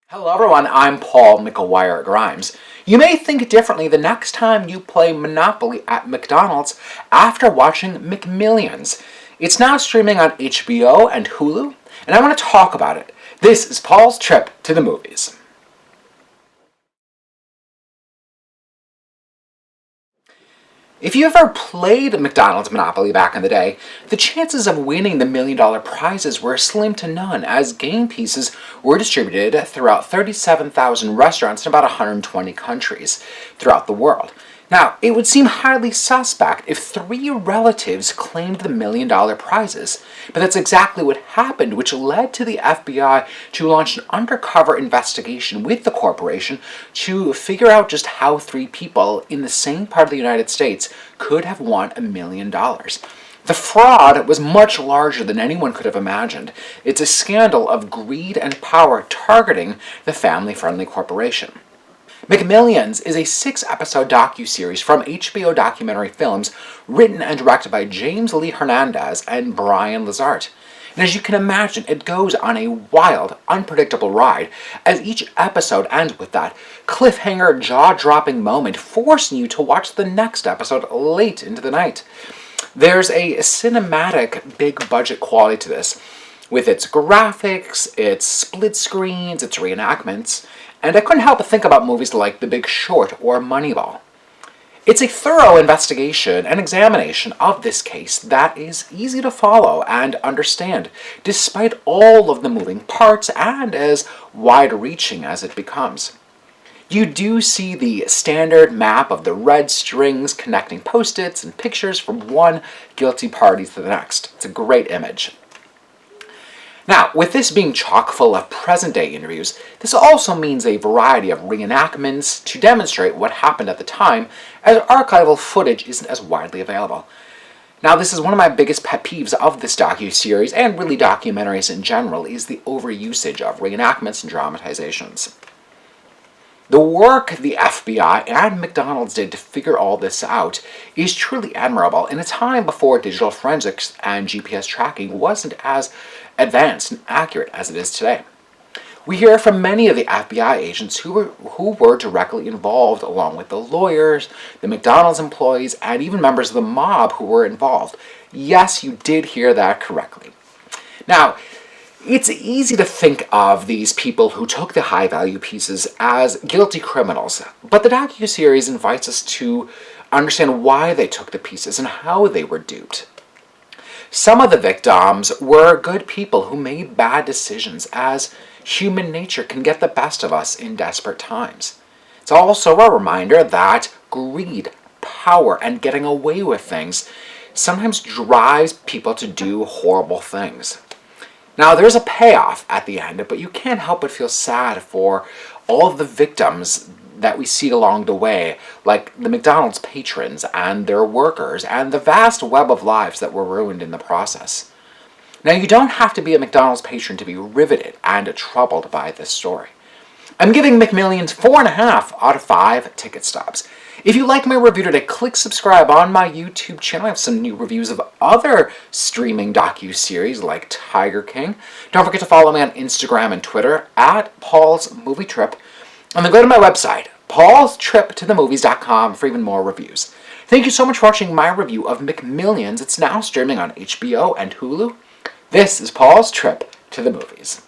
Hello everyone, I'm Paul McGuire Grimes. You may think differently the next time you play Monopoly at McDonald's after watching McMillions. It's now streaming on HBO and Hulu, and I want to talk about it. This is Paul's trip to the movies. If you ever played McDonald's Monopoly back in the day, the chances of winning the $1 million prizes were slim to none, as game pieces were distributed throughout 37,000 restaurants in about 120 countries throughout the world. Now, it would seem highly suspect if three relatives claimed the $1 million prizes, but that's exactly what happened, which led to the FBI to launch an undercover investigation with the corporation to figure out just how three people in the same part of the United States could have won $1 million. The fraud was much larger than anyone could have imagined. It's a scandal of greed and power targeting the family-friendly corporation. McMillions is a 6-episode docu-series from HBO Documentary Films written and directed by James Lee Hernandez and Brian Lazart. And as you can imagine, it goes on a wild, unpredictable ride, as each episode ends with that cliffhanger, jaw-dropping moment, forcing you to watch the next episode late into the night. There's a cinematic, big-budget quality to this, with its graphics, its split screens, its reenactments, and I couldn't help but think about movies like The Big Short or Moneyball. It's a thorough investigation and examination of this case that is easy to follow and understand, despite all of the moving parts and as wide-reaching as it becomes. You do see the standard map of the red strings connecting post-its and pictures from one guilty party to the next. It's a great image. Now, with this being chock full of present-day interviews, this also means a variety of reenactments to demonstrate what happened at the time, as archival footage isn't as widely available. Now, this is one of my biggest pet peeves of this docu-series, and really documentaries in general, is the overusage of reenactments and dramatizations. The work the FBI and McDonald's did to figure all this out is truly admirable in a time before digital forensics and GPS tracking wasn't as advanced and accurate as it is today. We hear from many of the FBI agents who were directly involved, along with the lawyers, the McDonald's employees, and even members of the mob who were involved. Yes, you did hear that correctly. Now, it's easy to think of these people who took the high-value pieces as guilty criminals, but the docu-series invites us to understand why they took the pieces and how they were duped. Some of the victims were good people who made bad decisions, as human nature can get the best of us in desperate times. It's also a reminder that greed, power, and getting away with things sometimes drives people to do horrible things. Now, there's a payoff at the end, but you can't help but feel sad for all of the victims that we see along the way, like the McDonald's patrons and their workers, and the vast web of lives that were ruined in the process. Now, you don't have to be a McDonald's patron to be riveted and troubled by this story. I'm giving McMillions 4.5 out of 5 ticket stubs. If you like my review today, click subscribe on my YouTube channel. I have some new reviews of other streaming docu-series like Tiger King. Don't forget to follow me on Instagram and Twitter at Paul's Movie Trip. And then go to my website, paulstriptothemovies.com, for even more reviews. Thank you so much for watching my review of McMillions. It's now streaming on HBO and Hulu. This is Paul's Trip to the Movies.